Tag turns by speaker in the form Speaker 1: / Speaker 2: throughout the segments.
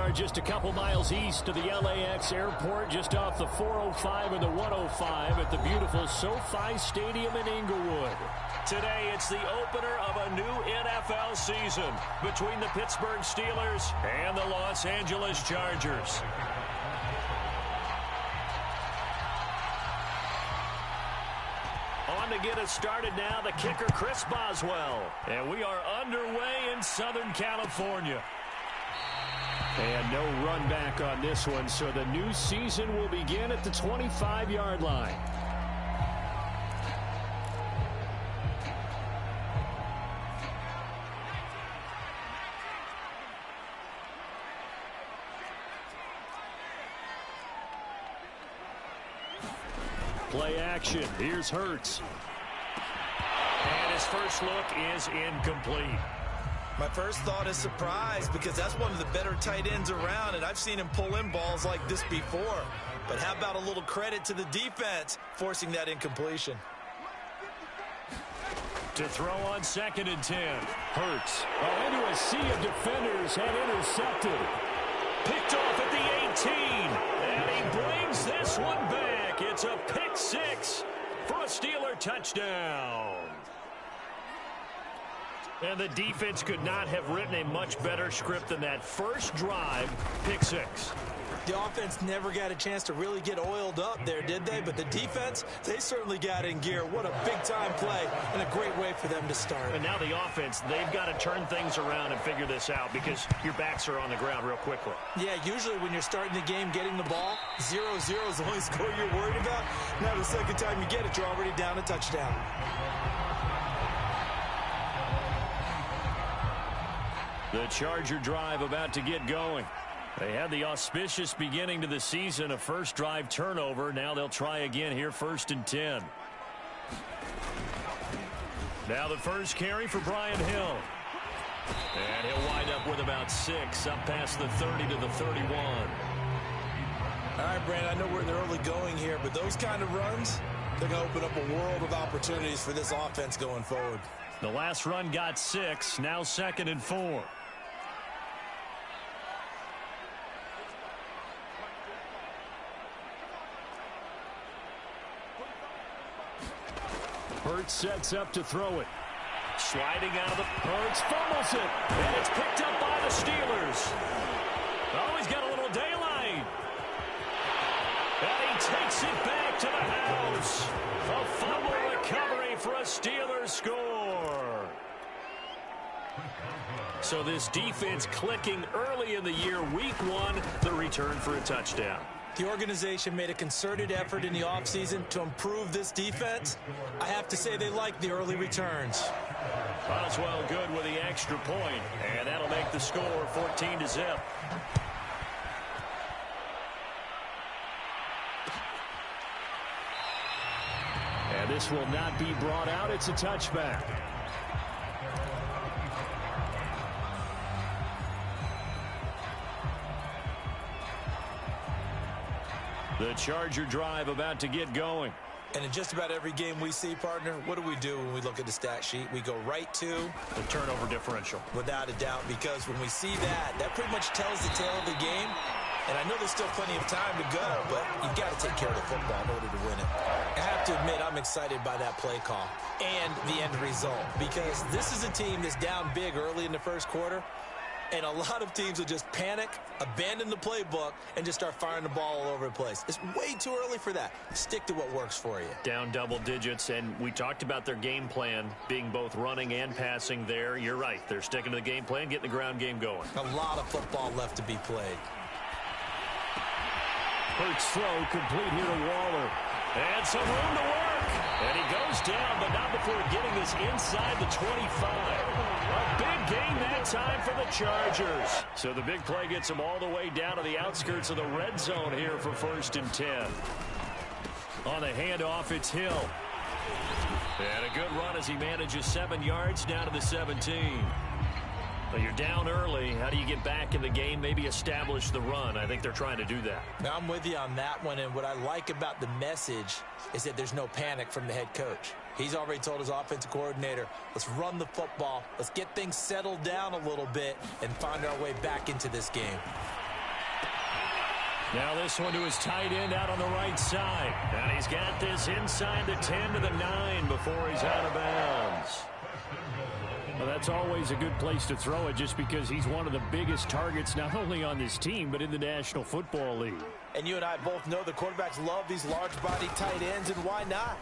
Speaker 1: are just a couple miles east of the LAX airport, just off the 405 and the 105 at the beautiful SoFi Stadium in Inglewood. Today, it's the opener of a new NFL season between the Pittsburgh Steelers and the Los Angeles Chargers. On to get us started now, the kicker, Chris Boswell. And we are underway in Southern California. And no run back on this one, so the new season will begin at the 25-yard line. Play action. Here's Hurts. And his first look is incomplete.
Speaker 2: My first thought is surprise, because that's one of the better tight ends around, and I've seen him pull in balls like this before. But how about a little credit to the defense forcing that incompletion?
Speaker 1: To throw on 2nd and 10. Hurts. Oh, into a sea of defenders and intercepted. Picked off at the 18. And he brings this one back. It's a pick six for a Steeler touchdown. And the defense could not have written a much better script than that first drive, pick six.
Speaker 2: The offense never got a chance to really get oiled up there, did they? But the defense, they certainly got in gear. What a big-time play and a great way for them to start.
Speaker 1: And now the offense, they've got to turn things around and figure this out, because your backs are on the ground real quickly.
Speaker 2: Yeah, usually when you're starting the game getting the ball, 0-0 is the only score you're worried about. Now the second time you get it, you're already down a touchdown.
Speaker 1: The Charger drive about to get going. They had the auspicious beginning to the season, a first drive turnover. Now they'll try again here, 1st and 10. Now the first carry for Brian Hill. And he'll wind up with about 6, up past the 30 to the 31.
Speaker 2: All right, Brandon, I know we're in the early going here, but those kind of runs, they're going to open up a world of opportunities for this offense going forward.
Speaker 1: The last run got 6, now 2nd and 4. Hurts sets up to throw it. Sliding out of the... Hurts fumbles it. And it's picked up by the Steelers. Oh, he's got a little daylight. And he takes it back to the house. A fumble recovery for a Steelers score. So this defense clicking early in the year. Week 1, the return for a touchdown.
Speaker 2: The organization made a concerted effort in the offseason to improve this defense. I have to say they like the early returns.
Speaker 1: Boswell good with the extra point, and that'll make the score 14-0. And this will not be brought out. It's a touchback. The Charger drive about to get going.
Speaker 2: And in just about every game we see, partner, what do when we look at the stat sheet? We go right to
Speaker 1: the turnover differential.
Speaker 2: Without a doubt, because when we see that, that pretty much tells the tale of the game. And I know there's still plenty of time to go, but you've got to take care of the football in order to win it. I have to admit, I'm excited by that play call and the end result, because this is a team that's down big early in the first quarter. And a lot of teams will just panic, abandon the playbook, and just start firing the ball all over the place. It's way too early for that. Stick to what works for you.
Speaker 1: Down double digits, and we talked about their game plan being both running and passing there. You're right. They're sticking to the game plan, getting the ground game going.
Speaker 2: A lot of football left to be played.
Speaker 1: Hurts throw complete here to Waller. And some room to work. And he goes down, but not before getting this inside the 25. A big gain that time for the Chargers. So the big play gets them all the way down to the outskirts of the red zone here for 1st and 10. On the handoff, it's Hill. And a good run as he manages 7 yards down to the 17. But you're down early. How do you get back in the game, maybe establish the run? I think they're trying to do that.
Speaker 2: Now, I'm with you on that one, and what I like about the message is that there's no panic from the head coach. He's already told his offensive coordinator, let's run the football, let's get things settled down a little bit and find our way back into this game.
Speaker 1: Now this one to his tight end out on the right side. And he's got this inside the 10 to the 9 before he's out of bounds. Well, that's always a good place to throw it just because he's one of the biggest targets not only on this team but in the National Football League.
Speaker 2: And you and I both know the quarterbacks love these large-body tight ends, and why not?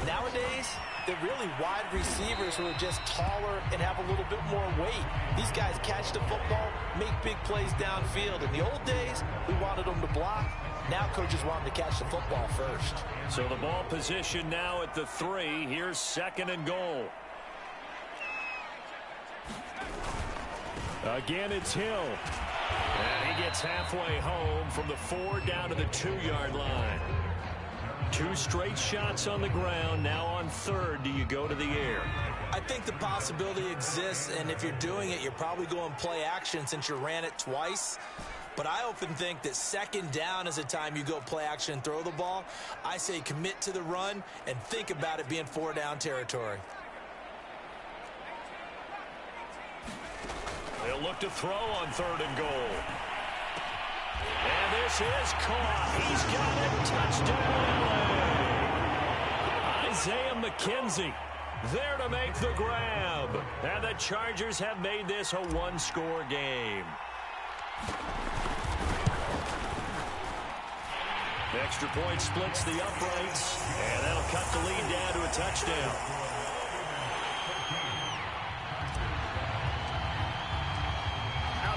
Speaker 2: Nowadays, they're really wide receivers who are just taller and have a little bit more weight. These guys catch the football, make big plays downfield. In the old days, we wanted them to block. Now coaches want them to catch the football first.
Speaker 1: So the ball position now at the 3. Here's 2nd and goal. Again, it's Hill. And he gets halfway home from the 4 down to the 2-yard line. 2 straight shots on the ground. Now on 3rd, do you go to the air?
Speaker 2: I think the possibility exists, and if you're doing it, you're probably going play action since you ran it twice. But I often think that 2nd down is the time you go play action and throw the ball. I say commit to the run and think about it being 4-down territory.
Speaker 1: They'll look to throw on 3rd and goal. And this is caught. He's got it. Touchdown, LA. Isaiah McKenzie there to make the grab. And the Chargers have made this a 1-score game. Extra point splits the uprights. And that'll cut the lead down to a touchdown.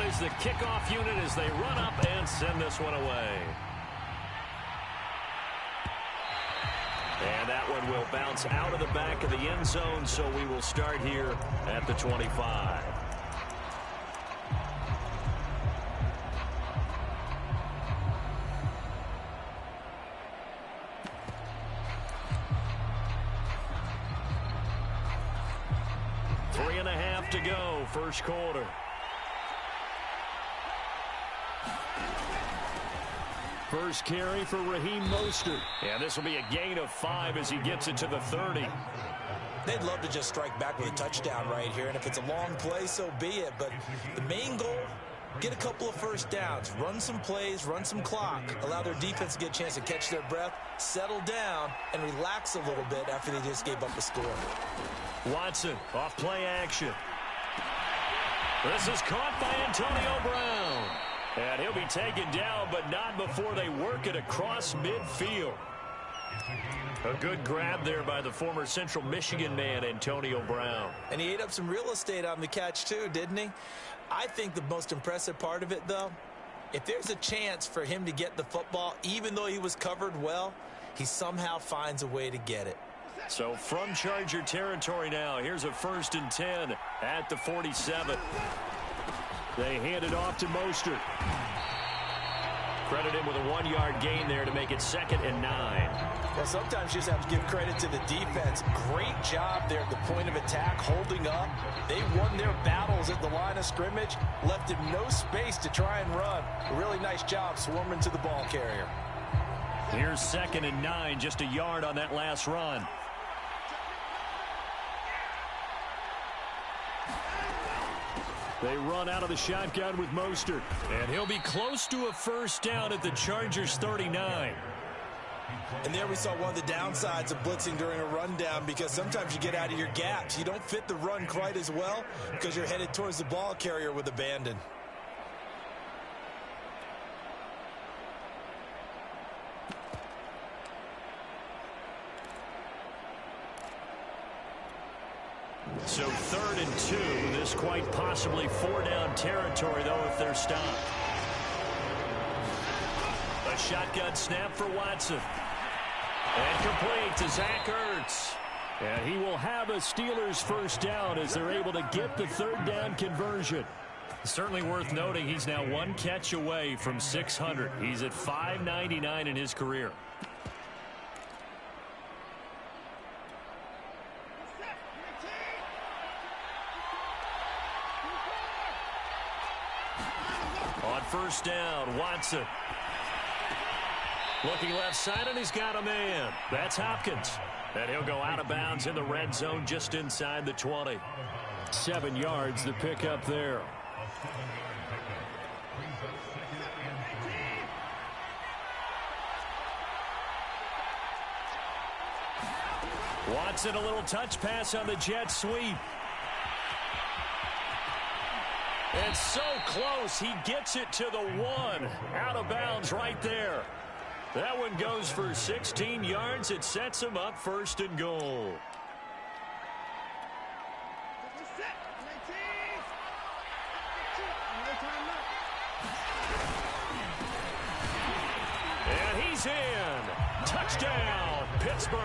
Speaker 1: Is the kickoff unit as they run up and send this one away. And that one will bounce out of the back of the end zone, so we will start here at the 25. Three and a half to go, first quarter. First carry for Raheem Mostert. And this will be a gain of 5 as he gets it to the 30.
Speaker 2: They'd love to just strike back with a touchdown right here. And if it's a long play, so be it. But the main goal, get a couple of first downs. Run some plays, run some clock. Allow their defense to get a chance to catch their breath, settle down, and relax a little bit after they just gave up the score.
Speaker 1: Watson off play action. This is caught by Antonio Brown. And he'll be taken down, but not before they work it across midfield. A good grab there by the former Central Michigan man, Antonio Brown.
Speaker 2: And he ate up some real estate on the catch, too, didn't he? I think the most impressive part of it, though, if there's a chance for him to get the football, even though he was covered well, he somehow finds a way to get it.
Speaker 1: So from Charger territory now, here's a 1st and 10 at the 47. They hand it off to Mostert. Credit him with a 1-yard gain there to make it 2nd and 9.
Speaker 2: Well, sometimes you just have to give credit to the defense. Great job there at the point of attack, holding up. They won their battles at the line of scrimmage, left him no space to try and run. A really nice job swarming to the ball carrier.
Speaker 1: Here's 2nd and 9, just a yard on that last run. They run out of the shotgun with Mostert. And he'll be close to a first down at the Chargers 39.
Speaker 2: And there we saw one of the downsides of blitzing during a rundown, because sometimes you get out of your gaps. You don't fit the run quite as well because you're headed towards the ball carrier with abandon.
Speaker 1: So 3rd and 2. This quite possibly 4-down territory, though, if they're stopped. A shotgun snap for Watson. And complete to Zach Ertz. And he will have a Steelers first down as they're able to get the 3rd down conversion. Certainly worth noting he's now 1 catch away from 600. He's at 599 in his career. On first down, Watson. Looking left side, and he's got a man. That's Hopkins. And he'll go out of bounds in the red zone just inside the 20. 7 yards the pickup there. Watson, a little touch pass on the jet sweep. It's so close. He gets it to the 1. Out of bounds right there. That one goes for 16 yards. It sets him up 1st and goal. And he's in. Touchdown, Pittsburgh.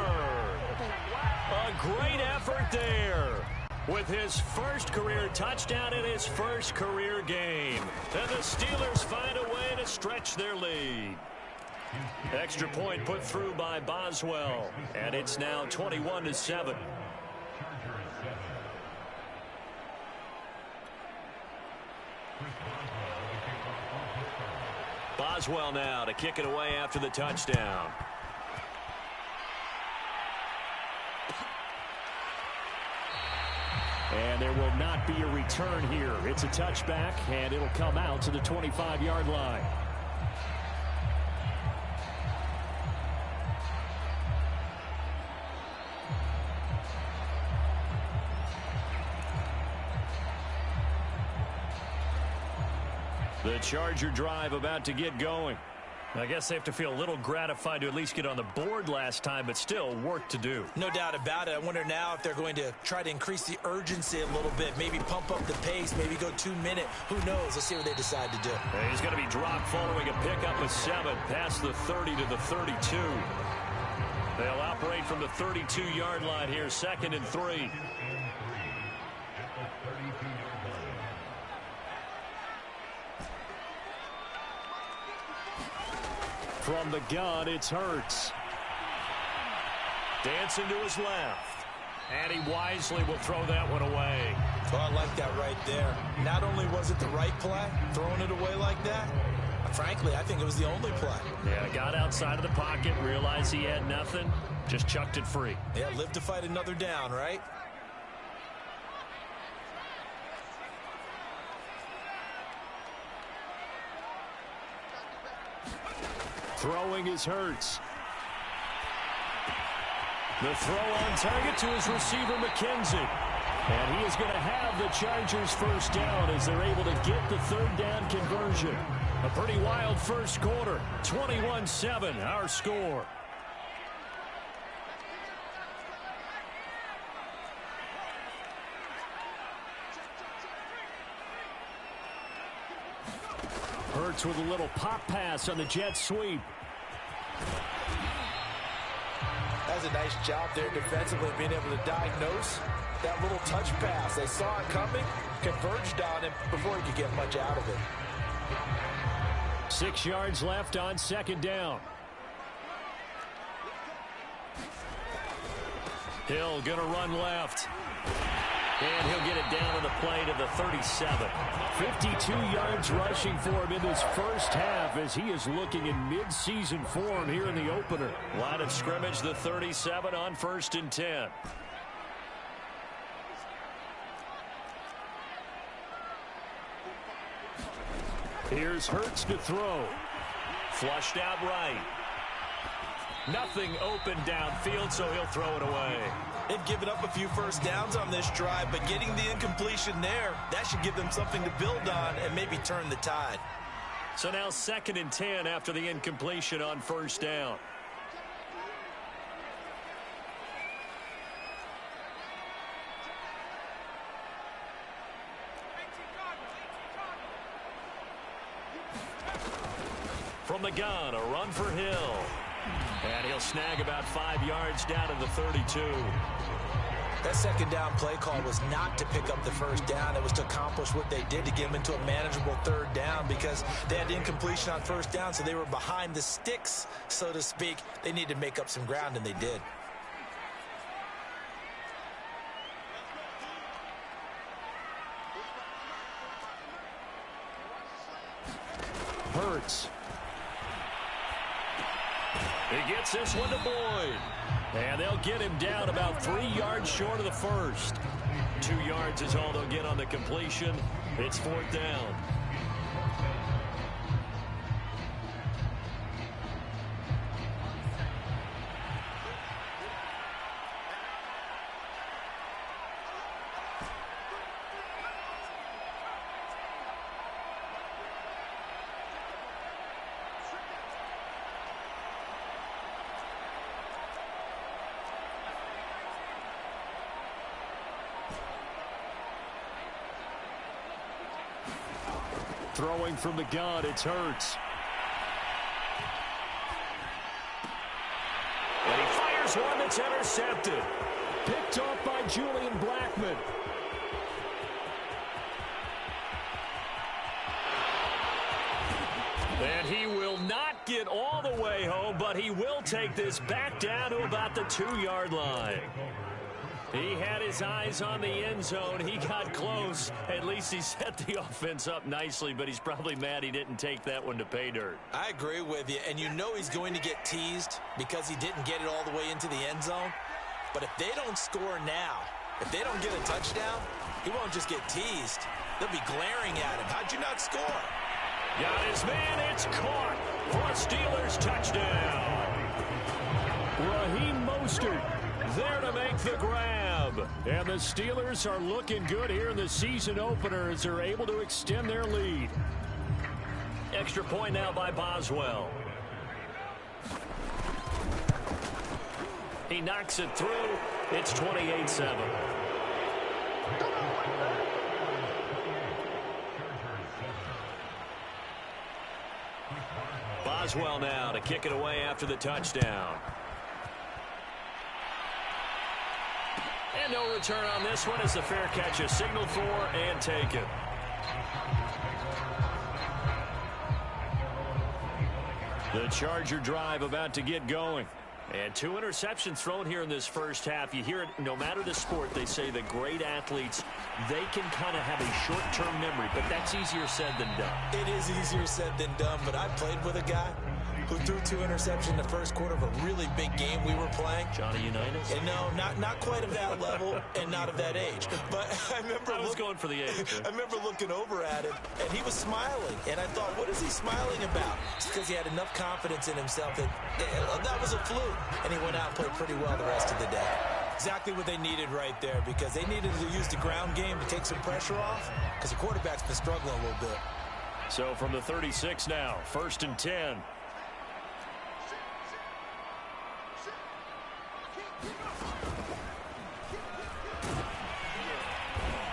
Speaker 1: A great effort there with his first career touchdown in his first career game. And the Steelers find a way to stretch their lead. Extra point put through by Boswell. And it's now 21-7. Boswell now to kick it away after the touchdown. And there will not be a return here. It's a touchback, and it'll come out to the 25-yard line. The Charger drive about to get going. I guess they have to feel a little gratified to at least get on the board last time, but still work to do.
Speaker 2: No doubt about it. I wonder now if they're going to try to increase the urgency a little bit, maybe pump up the pace, maybe go 2-minute. Who knows? Let's see what they decide to do.
Speaker 1: He's going to be dropped following a pickup of 7 past the 30 to the 32. They'll operate from the 32-yard line here, 2nd and 3. From the gun, it's Hurts. Dancing to his left. And he wisely will throw that one away.
Speaker 2: Oh, I like that right there. Not only was it the right play, throwing it away like that, frankly, I think it was the only play.
Speaker 1: Yeah, got outside of the pocket, realized he had nothing, just chucked it free.
Speaker 2: Yeah, live to fight another down, right?
Speaker 1: Throwing is Hurts. The throw on target to his receiver, McKenzie. And he is going to have the Chargers first down as they're able to get the 3rd down conversion. A pretty wild first quarter. 21-7, our score. Hurts with a little pop pass on the jet sweep.
Speaker 2: That's a nice job there defensively, being able to diagnose that little touch pass. They saw it coming, converged on him before he could get much out of it.
Speaker 1: 6 yards left on 2nd down. Hill going to run left. And he'll get it down on the play to the 37. 52 yards rushing for him in this first half as he is looking in mid-season form here in the opener. Line of scrimmage, the 37 on 1st and 10. Here's Hurts to throw. Flushed out right. Nothing open downfield, so he'll throw it away.
Speaker 2: They've given up a few first downs on this drive, but getting the incompletion there, that should give them something to build on and maybe turn the tide.
Speaker 1: So now 2nd and 10 after the incompletion on 1st down. From the gun, a run for Hill. And he'll snag about 5 yards down to the 32.
Speaker 2: That 2nd down play call was not to pick up the first down. It was to accomplish what they did to get them into a manageable 3rd down because they had incompletion on 1st down, so they were behind the sticks, so to speak. They needed to make up some ground, and they did.
Speaker 1: Hurts. He gets this one to Boyd. And they'll get him down about 3 yards short of the first. 2 yards is all they'll get on the completion. It's 4th down. Throwing from the gun, it's Hurts. And he fires one that's intercepted. Picked off by Julian Blackmon. And he will not get all the way home, but he will take this back down to about the 2-yard line. He had his eyes on the end zone. He got close. At least he set the offense up nicely, but he's probably mad he didn't take that one to pay dirt.
Speaker 2: I agree with you, and you know he's going to get teased because he didn't get it all the way into the end zone. But if they don't score now, if they don't get a touchdown, he won't just get teased. They'll be glaring at him. How'd you not score?
Speaker 1: Got his man. It's caught for a Steelers touchdown. Raheem Mostert there to make the grab. And the Steelers are looking good here in the season opener as they're able to extend their lead. Extra point now by Boswell. He knocks it through. It's 28-7. Boswell now to kick it away after the touchdown. And no return on this one as the fair catch is signaled for and taken. The Charger drive about to get going. And 2 interceptions thrown here in this first half. You hear it, no matter the sport, they say that great athletes, they can kind of have a short-term memory, but that's easier said than done.
Speaker 2: It is easier said than done, but I played with a guy who threw 2 interceptions in the first quarter of a really big game we were playing.
Speaker 1: Johnny Unitas?
Speaker 2: And no, not quite of that level and not of that age. But I remember
Speaker 1: I was going for the age.
Speaker 2: I remember looking over at him, and he was smiling. And I thought, what is he smiling about? It's because he had enough confidence in himself that that was a fluke. And he went out and played pretty well the rest of the day. Exactly what they needed right there, because they needed to use the ground game to take some pressure off, because the quarterback's been struggling a little bit.
Speaker 1: So from the 36 now, 1st and 10.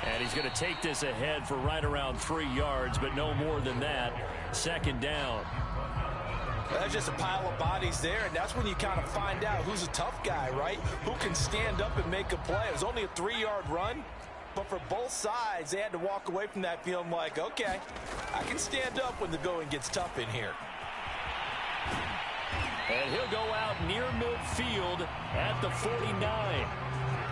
Speaker 1: And he's going to take this ahead for right around 3 yards, but no more than that. 2nd down.
Speaker 2: That's just a pile of bodies there, and that's when you kind of find out who's a tough guy, right? Who can stand up and make a play. It was only a 3-yard run, but for both sides, they had to walk away from that feeling like, okay, I can stand up when the going gets tough in here.
Speaker 1: And he'll go out near midfield at the 49.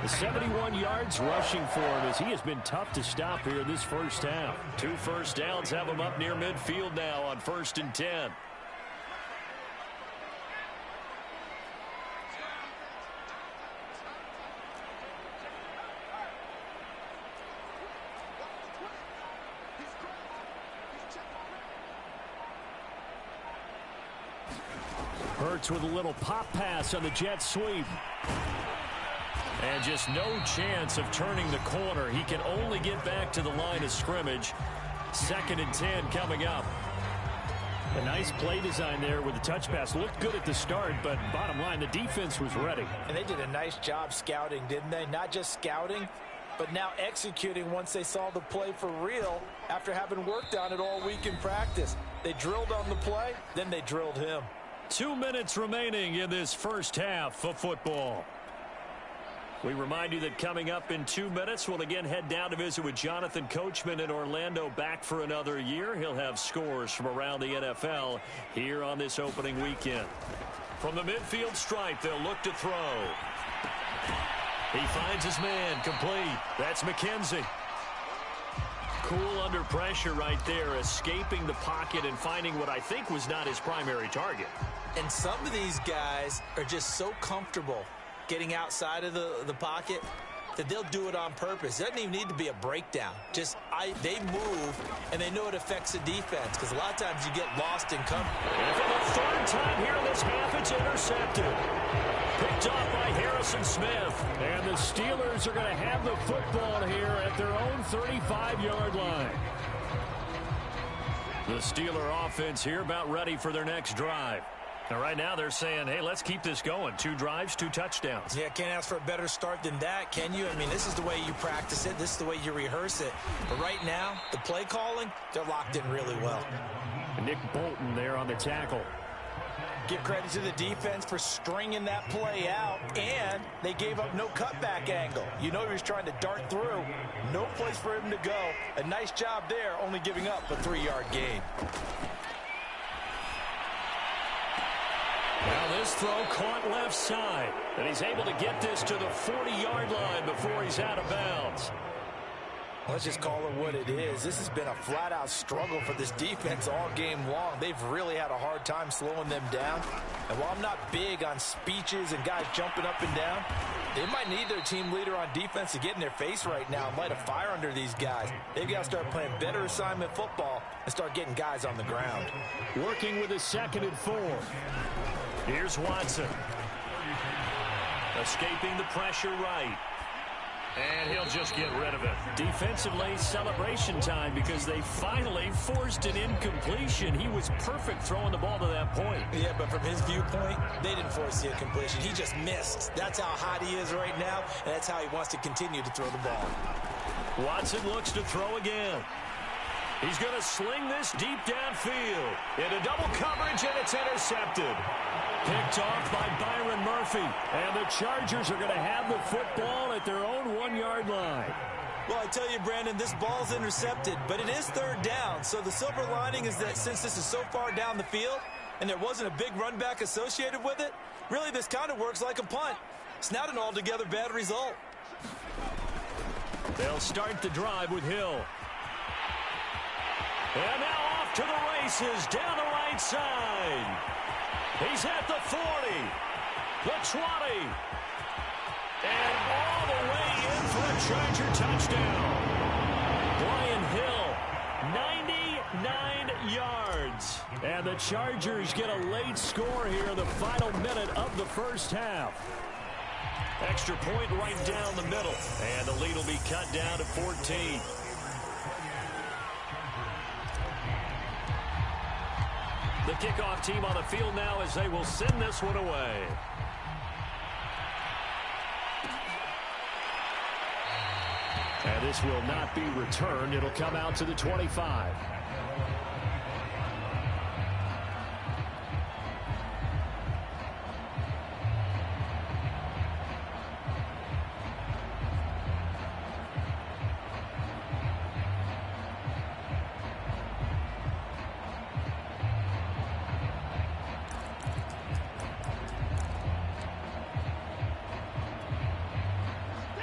Speaker 1: The 71 yards rushing for him as he has been tough to stop here this first half. 2 first downs have him up near midfield now on 1st and 10. Hurts with a little pop pass on the jet sweep. And just no chance of turning the corner. He can only get back to the line of scrimmage. 2nd and 10 coming up. A nice play design there with the touch pass. Looked good at the start, but bottom line, the defense was ready.
Speaker 2: And they did a nice job scouting, didn't they? Not just scouting, but now executing once they saw the play for real after having worked on it all week in practice. They drilled on the play, then they drilled him.
Speaker 1: 2 minutes remaining in this first half of football. We remind you that coming up in 2 minutes, we'll again head down to visit with Jonathan Coachman in Orlando, back for another year. He'll have scores from around the NFL here on this opening weekend. From the midfield stripe, they'll look to throw. He finds his man, complete. That's McKenzie. Cool under pressure right there, escaping the pocket and finding what I think was not his primary target.
Speaker 2: And some of these guys are just so comfortable getting outside of the pocket that they'll do it on purpose. It doesn't even need to be a breakdown. Just they move, and they know it affects the defense, because a lot of times you get lost in cover.
Speaker 1: And for the 3rd time here in this half, it's intercepted. Picked off by Harrison Smith. And the Steelers are going to have the football here at their own 35-yard line. The Steeler offense here about ready for their next drive. And right now they're saying, hey, let's keep this going. 2 drives, 2 touchdowns.
Speaker 2: Yeah, can't ask for a better start than that, can you? I mean, this is the way you practice it. This is the way you rehearse it. But right now, the play calling, they're locked in really well.
Speaker 1: Nick Bolton there on the tackle.
Speaker 2: Give credit to the defense for stringing that play out, and they gave up no cutback angle. You know he was trying to dart through. No place for him to go. A nice job there, only giving up a 3-yard gain.
Speaker 1: Now this throw caught left side, and he's able to get this to the 40-yard line before he's out of bounds.
Speaker 2: Let's just call it what it is. This has been a flat-out struggle for this defense all game long. They've really had a hard time slowing them down. And while I'm not big on speeches and guys jumping up and down, they might need their team leader on defense to get in their face right now and light a fire under these guys. They've got to start playing better assignment football and start getting guys on the ground.
Speaker 1: Working with his 2nd and 4. Here's Watson. Escaping the pressure right. And he'll just get rid of it. Defensively, celebration time because they finally forced an incompletion. He was perfect throwing the ball to that point.
Speaker 2: Yeah, but from his viewpoint, they didn't force the incompletion. He just missed. That's how hot he is right now, and that's how he wants to continue to throw the ball.
Speaker 1: Watson looks to throw again. He's going to sling this deep downfield. Into double coverage, and it's intercepted. Picked off by Byron Murphy. And the Chargers are going to have the football at their own 1-yard line.
Speaker 2: Well, I tell you, Brandon, this ball's intercepted, but it is 3rd down. So the silver lining is that since this is so far down the field and there wasn't a big run back associated with it, really this kind of works like a punt. It's not an altogether bad result.
Speaker 1: They'll start the drive with Hill. And now off to the races down the right side. He's at the 40, the 20, and all the way in for a Charger touchdown. Brian Hill, 99 yards. And the Chargers get a late score here in the final minute of the first half. Extra point right down the middle, and the lead will be cut down to 14. The kickoff team on the field now as they will send this one away. And this will not be returned. It'll come out to the 25.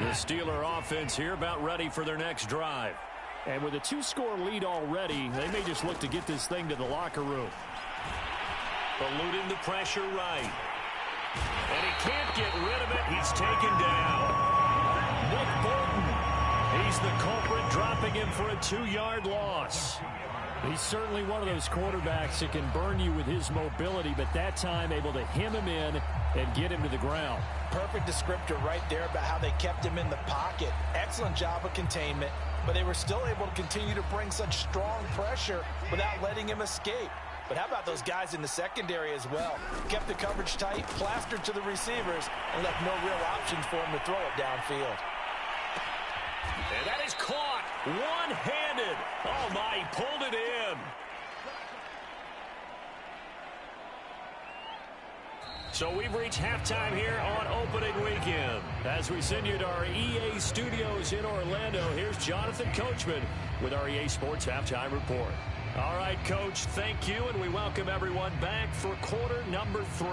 Speaker 1: The Steeler offense here about ready for their next drive. And with a 2-score lead already, they may just look to get this thing to the locker room. Eluding the pressure right. And he can't get rid of it. He's taken down. Nick Bolton. He's the culprit, dropping him for a 2-yard loss. He's certainly one of those quarterbacks that can burn you with his mobility, but that time able to hem him in and get him to the ground.
Speaker 2: Perfect descriptor right there about how they kept him in the pocket. Excellent job of containment, but they were still able to continue to bring such strong pressure without letting him escape. But how about those guys in the secondary as well? Kept the coverage tight, plastered to the receivers, and left no real options for him to throw it downfield.
Speaker 1: And that is caught one-handed. Oh, my, he pulled it in. So we've reached halftime here on opening weekend. As we send you to our EA studios in Orlando, here's Jonathan Coachman with our EA Sports Halftime Report. All right, Coach, thank you, and we welcome everyone back for quarter number 3.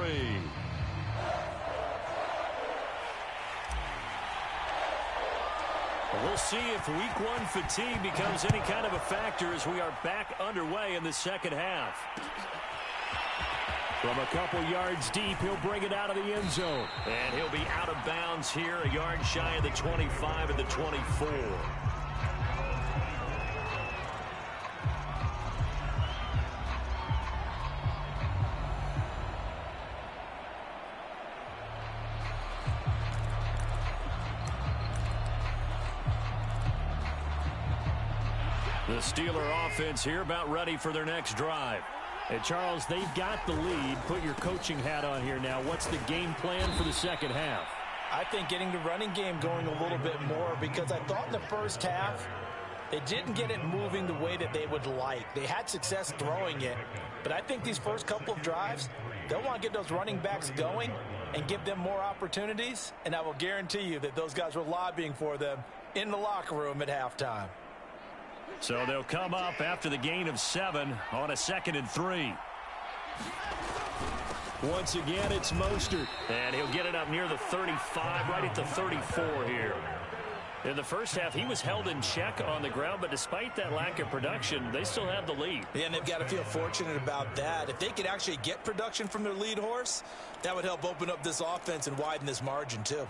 Speaker 1: We'll see if week 1 fatigue becomes any kind of a factor as we are back underway in the second half. From a couple yards deep, he'll bring it out of the end zone. And he'll be out of bounds here, a yard shy of the 25 and the 24. The Steeler offense here about ready for their next drive. And Charles, they've got the lead. Put your coaching hat on here now. What's the game plan for the second half?
Speaker 2: I think getting the running game going a little bit more, because I thought in the first half they didn't get it moving the way that they would like. They had success throwing it, but I think these first couple of drives, they'll want to get those running backs going and give them more opportunities, and I will guarantee you that those guys were lobbying for them in the locker room at halftime.
Speaker 1: So they'll come up after the gain of 7 on a 2nd and 3. Once again, it's Mostert. And he'll get it up near the 35, right at the 34 here. In the first half, he was held in check on the ground, but despite that lack of production, they still have the lead.
Speaker 2: Yeah, and they've got to feel fortunate about that. If they could actually get production from their lead horse, that would help open up this offense and widen this margin too.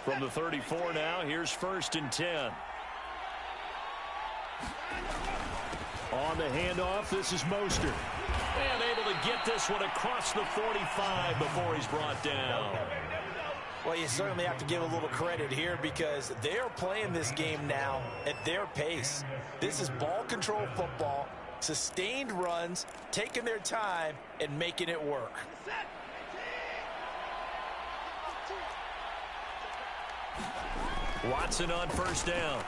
Speaker 1: From the 34 now, here's 1st and 10. On the handoff, this is Mostert. And able to get this one across the 45 before he's brought down.
Speaker 2: Well, you certainly have to give a little credit here, because they're playing this game now at their pace. This is ball control football, sustained runs, taking their time and making it work.
Speaker 1: Watson on 1st down.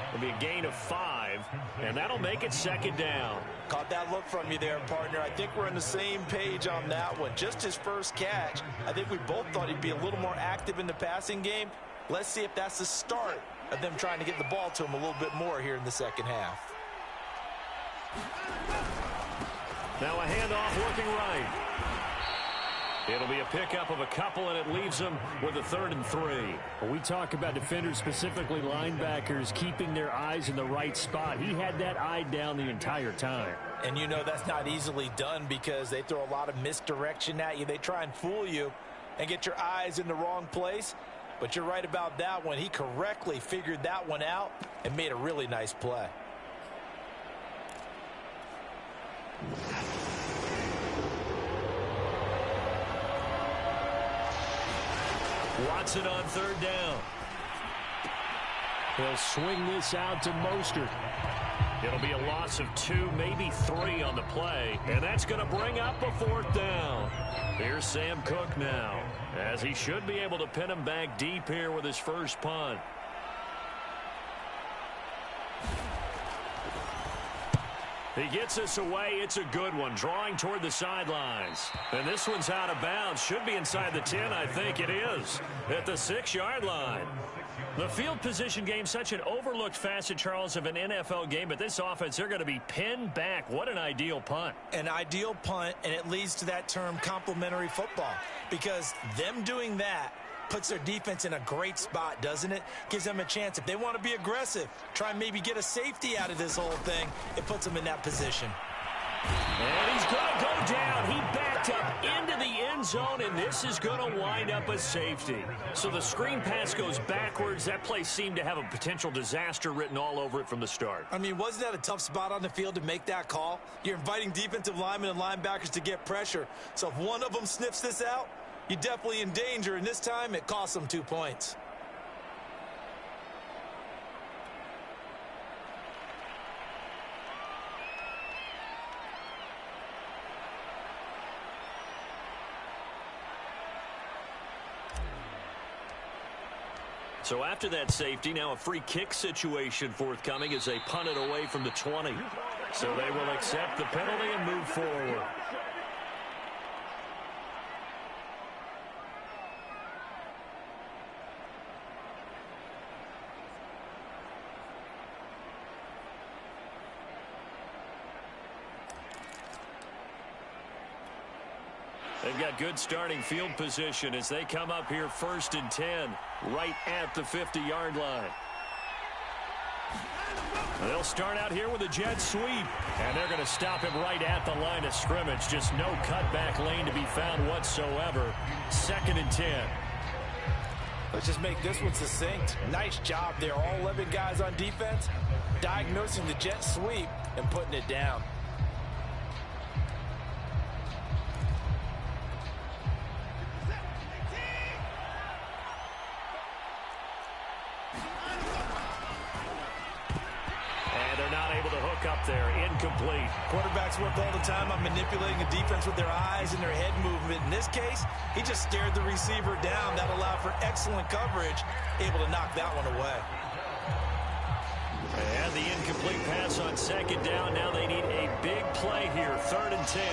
Speaker 1: It'll be a gain of 5, and that'll make it 2nd down.
Speaker 2: Caught that look from you there, partner. I think we're on the same page on that one. Just his first catch. I think we both thought he'd be a little more active in the passing game. Let's see if that's the start of them trying to get the ball to him a little bit more here in the second half.
Speaker 1: Now a handoff working right. It'll be a pickup of a couple, and it leaves them with a 3rd and 3. When we talk about defenders, specifically linebackers, keeping their eyes in the right spot, he had that eye down the entire time.
Speaker 2: And you know that's not easily done, because they throw a lot of misdirection at you. They try and fool you and get your eyes in the wrong place. But you're right about that one. He correctly figured that one out and made a really nice play.
Speaker 1: Watson on 3rd down. He'll swing this out to Mostert. It'll be a loss of 2, maybe 3 on the play, and that's going to bring up a 4th down. Here's Sam Cook now, as he should be able to pin him back deep here with his first punt. He gets us away. It's a good one, drawing toward the sidelines. And this one's out of bounds. Should be inside the 10, I think it is, at the 6-yard line. The field position game, such an overlooked facet, Charles, of an NFL game, but this offense, they're going to be pinned back. What an ideal punt.
Speaker 2: An ideal punt, and it leads to that term complementary football, because them doing that puts their defense in a great spot, doesn't it? Gives them a chance. If they want to be aggressive, try and maybe get a safety out of this whole thing, it puts them in that position.
Speaker 1: And he's going to go down. He backed up into the end zone, and this is going to wind up a safety. So the screen pass goes backwards. That play seemed to have a potential disaster written all over it from the start.
Speaker 2: I mean, wasn't that a tough spot on the field to make that call? You're inviting defensive linemen and linebackers to get pressure. So if one of them sniffs this out, you're definitely in danger, and this time it cost them 2 points.
Speaker 1: So after that safety, now a free kick situation forthcoming as they punt it away from the 20. So they will accept the penalty and move forward. They've got good starting field position as they come up here 1st and 10, right at the 50-yard line. They'll start out here with a jet sweep, and they're going to stop him right at the line of scrimmage. Just no cutback lane to be found whatsoever. 2nd and 10.
Speaker 2: Let's just make this one succinct. Nice job there. All 11 guys on defense diagnosing the jet sweep and putting it down.
Speaker 1: they're not able to hook up there. Incomplete.
Speaker 2: Quarterbacks work all the time on manipulating a defense with their eyes and their head movement. In this case, he just stared the receiver down. That allowed for excellent coverage, able to knock that one away.
Speaker 1: And the incomplete pass on second down. Now they need a big play here. 3rd and 10.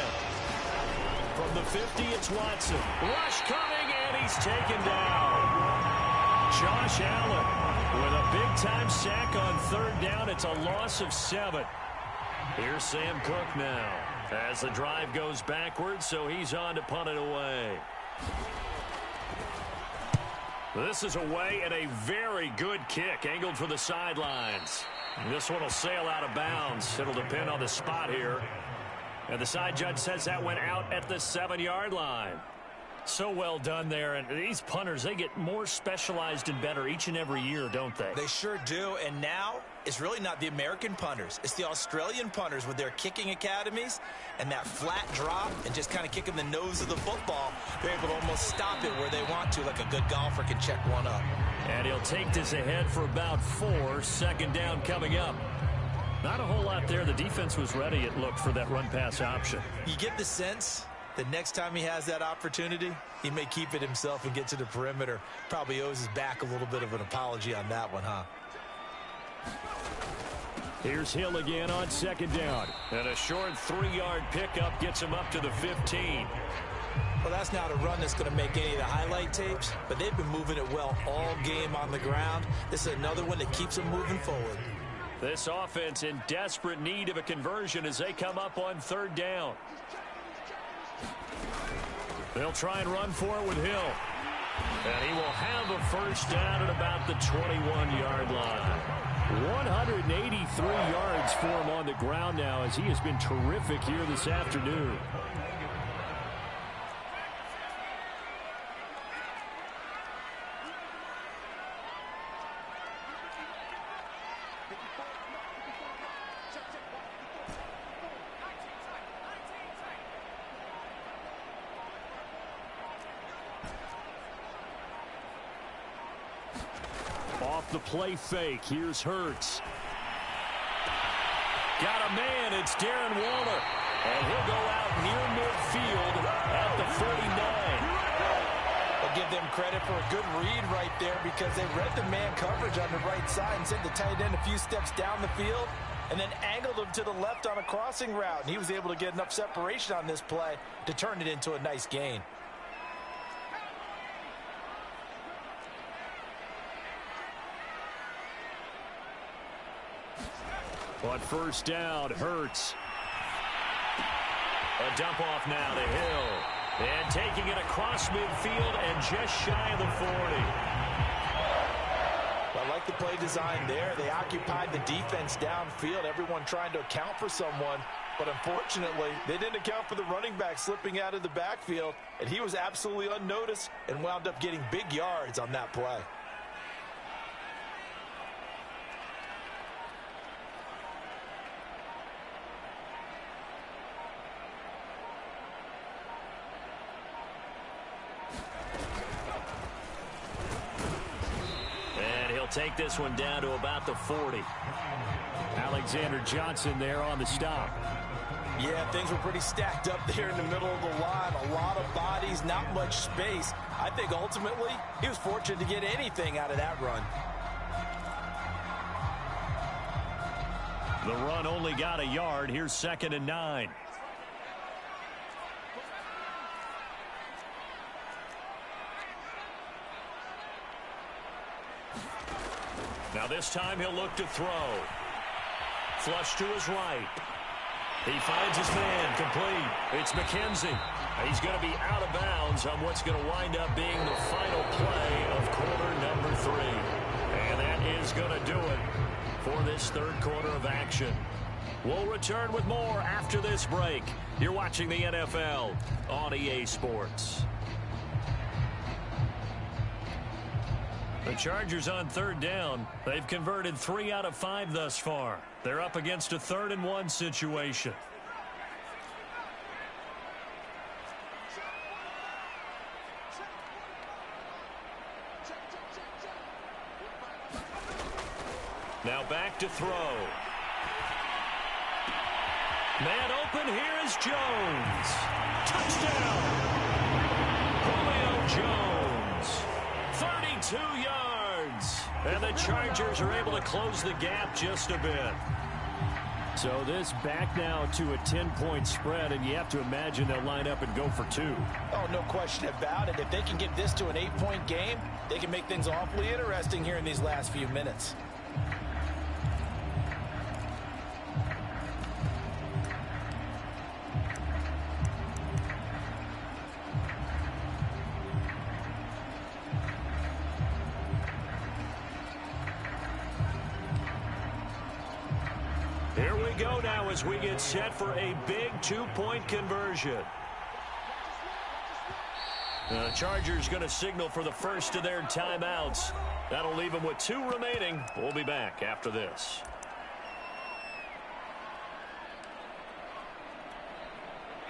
Speaker 1: From the 50, it's Watson. Rush coming, and he's taken down. Josh Allen with a big-time sack on 3rd down. It's a loss of 7. Here's Sam Cook now as the drive goes backwards, so he's on to punt it away. This is away and a very good kick angled for the sidelines. This one will sail out of bounds. It'll depend on the spot here. And the side judge says that went out at the 7-yard line. So well done there. And these punters, they get more specialized and better each and every year, don't they?
Speaker 2: They sure do. And now it's really not the American punters. It's the Australian punters with their kicking academies and that flat drop and just kind of kicking the nose of the football. They're able to almost stop it where they want to, like a good golfer can check one up.
Speaker 1: And he'll take this ahead for about 4. 2nd down coming up. Not a whole lot there. The defense was ready, it looked, for that run-pass option.
Speaker 2: You get the sense the next time he has that opportunity, he may keep it himself and get to the perimeter. Probably owes his back a little bit of an apology on that one, huh?
Speaker 1: Here's Hill again on 2nd down. And a short 3-yard pickup gets him up to the 15.
Speaker 2: Well, that's not a run that's going to make any of the highlight tapes, but they've been moving it well all game on the ground. This is another one that keeps them moving forward.
Speaker 1: This offense in desperate need of a conversion as they come up on 3rd down. They'll try and run for it with Hill. And he will have a 1st down at about the 21-yard line. 183 yards for him on the ground now as he has been terrific here this afternoon. The play fake. Here's Hurts. Got a man. It's Darren Waller. And he'll go out near midfield at the 49.
Speaker 2: I'll give them credit for a good read right there because they read the man coverage on the right side and sent the tight end a few steps down the field and then angled him to the left on a crossing route. And he was able to get enough separation on this play to turn it into a nice gain.
Speaker 1: On 1st down, Hurts. A dump off now to Hill. And taking it across midfield and just shy of the 40.
Speaker 2: I like the play design there. They occupied the defense downfield, everyone trying to account for someone. But unfortunately, they didn't account for the running back slipping out of the backfield. And he was absolutely unnoticed and wound up getting big yards on that play.
Speaker 1: Take this one down to about the 40. Alexander Johnson there on the stop.
Speaker 2: Yeah, things were pretty stacked up there in the middle of the line. A lot of bodies, not much space. I think ultimately he was fortunate to get anything out of that run.
Speaker 1: The run only got a yard. Here's 2nd and 9. Now this time he'll look to throw. Flush to his right. He finds his man complete. It's McKenzie. He's going to be out of bounds on what's going to wind up being the final play of quarter number 3. And that is going to do it for this 3rd quarter of action. We'll return with more after this break. You're watching the NFL on EA Sports. The Chargers on 3rd down. They've converted 3 out of 5 thus far. They're up against a 3rd and 1 situation. Now back to throw. Man open, here is Jones. Touchdown! Julio Jones. 32 yards. And the Chargers are able to close the gap just a bit. So this back now to a 10-point spread, and you have to imagine they'll line up and go for 2.
Speaker 2: Oh, no question about it. If they can get this to an 8-point game, they can make things awfully interesting here in these last few minutes.
Speaker 1: Here we go now as we get set for a big 2-point conversion. The Chargers going to signal for the first of their timeouts. That'll leave them with 2 remaining. We'll be back after this.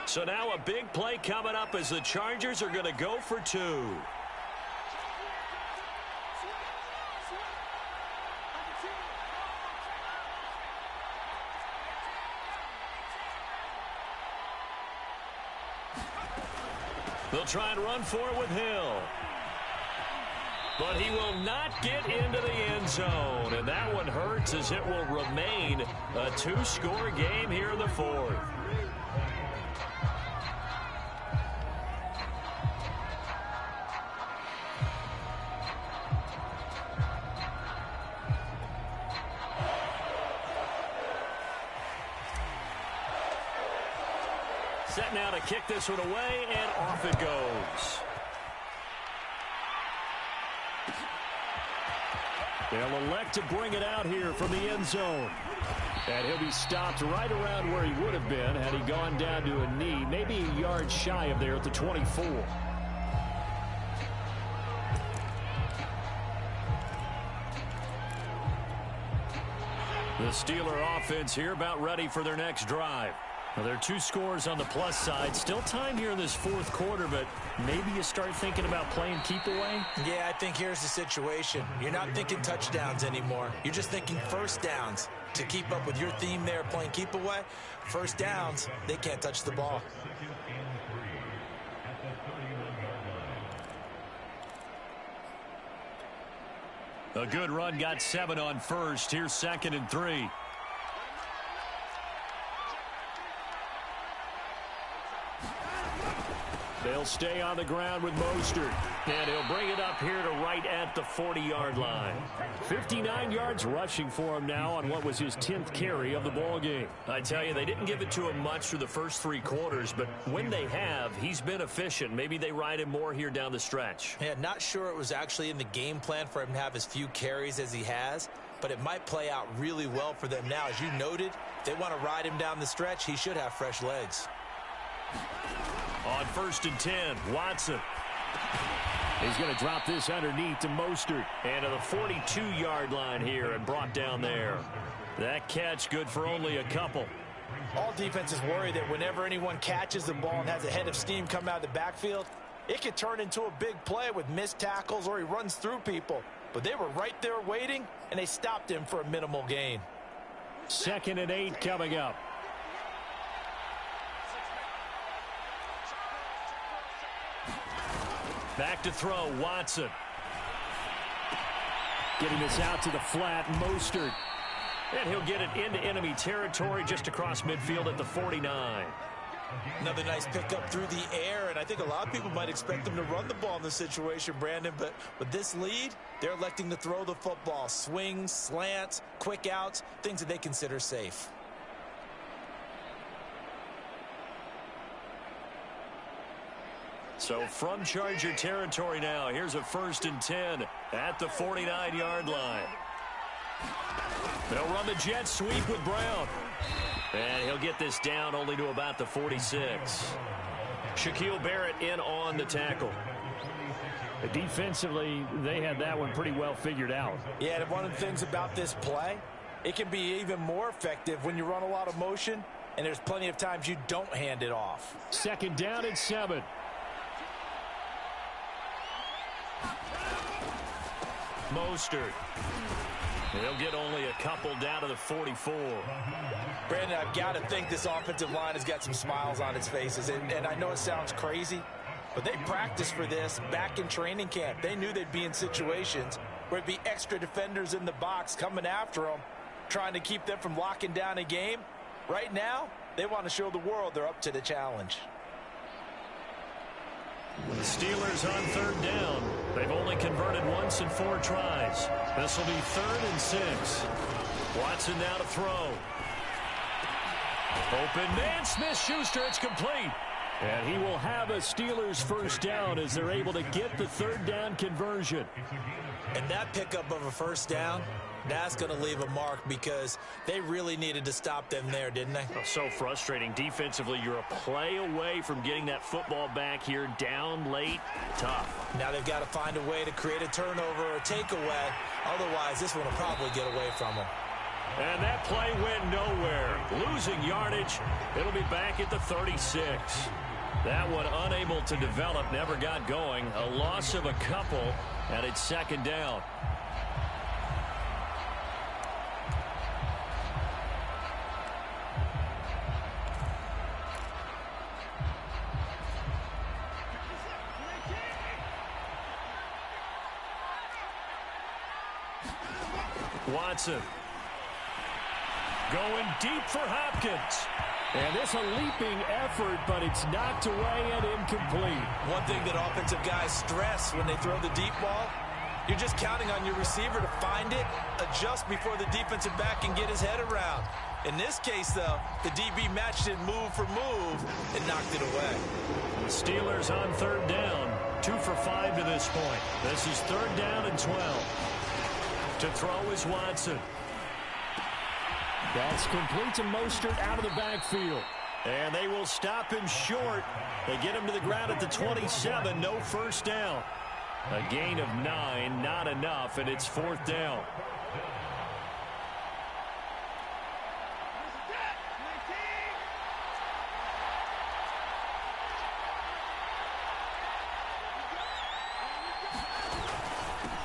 Speaker 1: So now a big play coming up as the Chargers are going to go for 2. They'll try and run for it with Hill. But he will not get into the end zone. And that one hurts as it will remain a 2-score game here in the 4th. Set now to kick this one away, and off it goes. They'll elect to bring it out here from the end zone. And he'll be stopped right around where he would have been had he gone down to a knee, maybe a yard shy of there at the 24. The Steeler offense here about ready for their next drive. Well, there are 2 scores on the plus side. Still time here in this 4th quarter, but maybe you start thinking about playing keep away?
Speaker 2: Yeah, I think here's the situation. You're not thinking touchdowns anymore. You're just thinking first downs. To keep up with your theme there, playing keep away, first downs, they can't touch the ball.
Speaker 1: A good run got 7 on first. Here's 2nd and 3. They'll stay on the ground with Mostert. And he'll bring it up here to right at the 40-yard line. 59 yards rushing for him now on what was his 10th carry of the ballgame. I tell you, they didn't give it to him much through the first 3 quarters, but when they have, he's been efficient. Maybe they ride him more here down the stretch.
Speaker 2: Yeah, not sure it was actually in the game plan for him to have as few carries as he has, but it might play out really well for them now. As you noted, if they want to ride him down the stretch, he should have fresh legs.
Speaker 1: On 1st and 10, Watson. He's going to drop this underneath to Mostert. And to the 42-yard line here and brought down there. That catch good for only a couple.
Speaker 2: All defenses worry that whenever anyone catches the ball and has a head of steam come out of the backfield, it could turn into a big play with missed tackles or he runs through people. But they were right there waiting, and they stopped him for a minimal gain.
Speaker 1: 2nd and 8 coming up. Back to throw, Watson. Getting this out to the flat, Mostert. And he'll get it into enemy territory just across midfield at the 49.
Speaker 2: Another nice pickup through the air, and I think a lot of people might expect them to run the ball in this situation, Brandon, but with this lead, they're electing to throw the football. Swings, slants, quick outs, things that they consider safe.
Speaker 1: So from Charger territory now, here's a 1st and 10 at the 49-yard line. They'll run the jet sweep with Brown. And he'll get this down only to about the 46. Shaquille Barrett in on the tackle.
Speaker 3: Defensively, they had that one pretty well figured out.
Speaker 2: Yeah, and one of the things about this play, it can be even more effective when you run a lot of motion, and there's plenty of times you don't hand it off.
Speaker 3: 2nd down and 7.
Speaker 1: Mostert. They'll get only a couple down to the 44.
Speaker 2: Brandon, I've got to think this offensive line has got some smiles on its faces. And I know it sounds crazy, but they practiced for this back in training camp. They knew they'd be in situations where it'd be extra defenders in the box coming after them, trying to keep them from locking down a game. Right now, they want to show the world they're up to the challenge.
Speaker 1: The Steelers on third down. They've only converted once in 4 tries. This will be 3rd and 6. Watson now to throw. Open man, Smith-Schuster, it's complete. And he will have a Steelers first down as they're able to get the 3rd down conversion.
Speaker 2: And that pickup of a first down, that's going to leave a mark because they really needed to stop them there, didn't they?
Speaker 1: Oh, so frustrating. Defensively, you're a play away from getting that football back here, down late. Tough.
Speaker 2: Now they've got to find a way to create a turnover or a takeaway. Otherwise, this one will probably get away from them.
Speaker 1: And that play went nowhere. Losing yardage. It'll be back at the 36. That one unable to develop, never got going. A loss of a couple, and it's 2nd down. Watson. Going deep for Hopkins. And it's a leaping effort, but it's knocked away and incomplete.
Speaker 2: One thing that offensive guys stress when they throw the deep ball, you're just counting on your receiver to find it, adjust before the defensive back can get his head around. In this case, though, the DB matched it move for move and knocked it away.
Speaker 1: The Steelers on 3rd down, 2 for 5 to this point. This is 3rd down and 12. To throw is Watson. That's complete to Mostert out of the backfield. And they will stop him short. They get him to the ground at the 27. No first down. A gain of 9, not enough, and it's 4th down.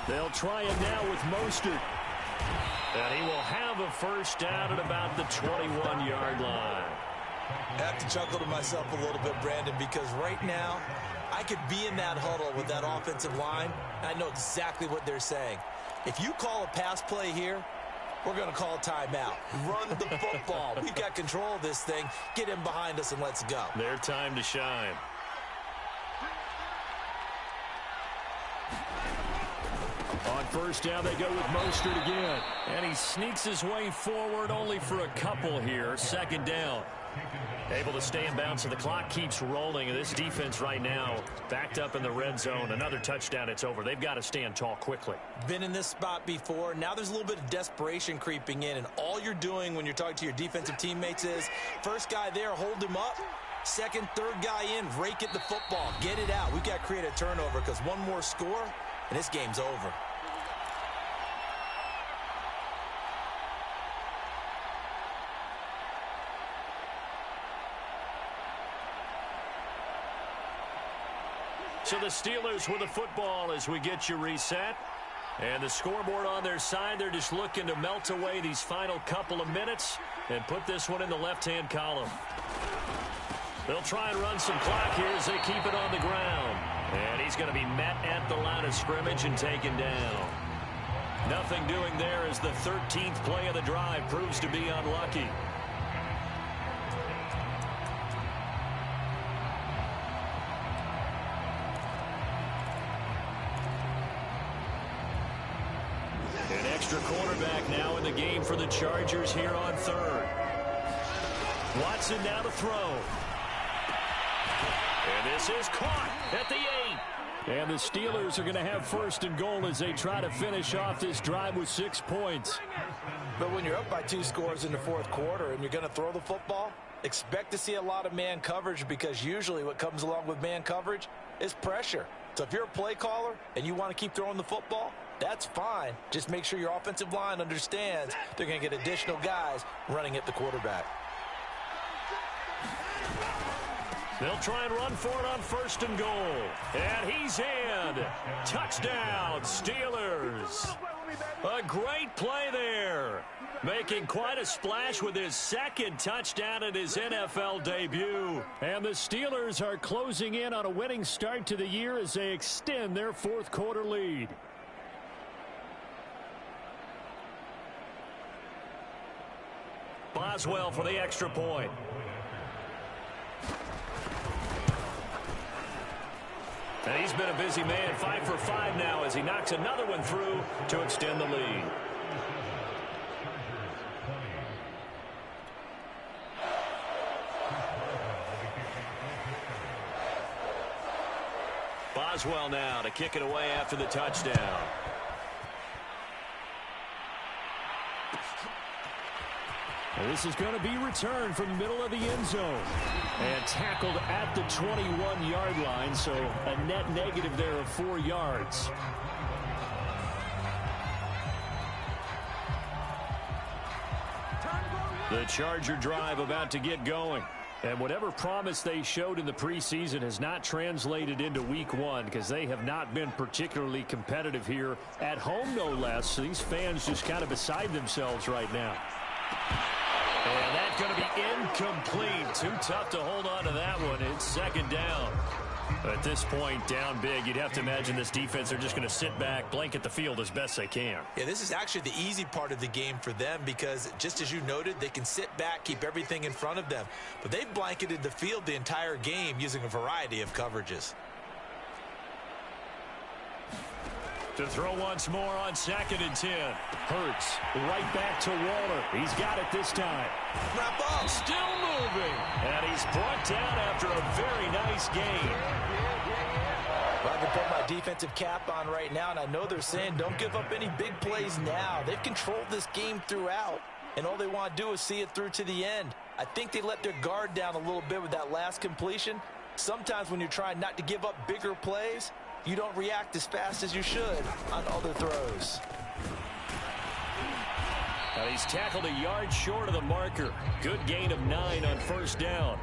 Speaker 1: They'll try it now with Mostert. And he will have a first down at about the 21-yard line.
Speaker 2: I have to chuckle to myself a little bit, Brandon, because right now I could be in that huddle with that offensive line, and I know exactly what they're saying. If you call a pass play here, we're going to call a timeout. Run the football. We've got control of this thing. Get him behind us and let's go.
Speaker 1: Their time to shine. On first down, they go with Mostert again. And he sneaks his way forward only for a couple here. 2nd down. Able to stay in bounds, so the clock keeps rolling. And this defense right now backed up in the red zone. Another touchdown, it's over. They've got to stand tall quickly.
Speaker 2: Been in this spot before. Now there's a little bit of desperation creeping in. And all you're doing when you're talking to your defensive teammates is, first guy there, hold him up. Second, third guy in, rake at the football. Get it out. We've got to create a turnover because one more score, and this game's over.
Speaker 1: So the Steelers with the football as we get you reset. And the scoreboard on their side, they're just looking to melt away these final couple of minutes and put this one in the left-hand column. They'll try and run some clock here as they keep it on the ground. And he's going to be met at the line of scrimmage and taken down. Nothing doing there as the 13th play of the drive proves to be unlucky. An extra cornerback now in the game for the Chargers here on 3rd. Watson now to throw. And this is caught at the 8. And the Steelers are going to have 1st and goal as they try to finish off this drive with 6 points.
Speaker 2: But when you're up by 2 scores in the 4th quarter and you're going to throw the football, expect to see a lot of man coverage because usually what comes along with man coverage is pressure. So if you're a play caller and you want to keep throwing the football, that's fine. Just make sure your offensive line understands they're going to get additional guys running at the quarterback.
Speaker 1: They'll try and run for it on 1st and goal. And he's in. Touchdown, Steelers. A great play there. Making quite a splash with his second touchdown in his NFL debut.
Speaker 3: And the Steelers are closing in on a winning start to the year as they extend their fourth quarter lead.
Speaker 1: Boswell for the extra point. And he's been a busy man, 5 for 5 now as he knocks another one through to extend the lead. Boswell now to kick it away after the touchdown.
Speaker 3: And this is going to be returned from the middle of the end zone. And tackled at the 21-yard line, so a net negative there of 4 yards.
Speaker 1: The Charger drive about to get going.
Speaker 3: And whatever promise they showed in the preseason has not translated into week one because they have not been particularly competitive here at home, no less. So these fans just kind of beside themselves right now.
Speaker 1: And that's going to be incomplete. Too tough to hold on to that one. It's second down. At this point, down big, you'd have to imagine this defense, they're just going to sit back, blanket the field as best they can.
Speaker 2: Yeah, this is actually the easy part of the game for them because, just as you noted, they can sit back, keep everything in front of them. But they've blanketed the field the entire game using a variety of coverages.
Speaker 1: To throw once more on 2nd and 10.
Speaker 3: Hurts right back to Waller. He's got it this time.
Speaker 2: Wrap up.
Speaker 1: Still moving. And he's brought down after a very nice game.
Speaker 2: Well, I can put my defensive cap on right now, and I know they're saying don't give up any big plays now. They've controlled this game throughout, and all they want to do is see it through to the end. I think they let their guard down a little bit with that last completion. Sometimes when you're trying not to give up bigger plays, you don't react as fast as you should on other throws.
Speaker 1: And he's tackled a yard short of the marker. Good gain of 9 on first down.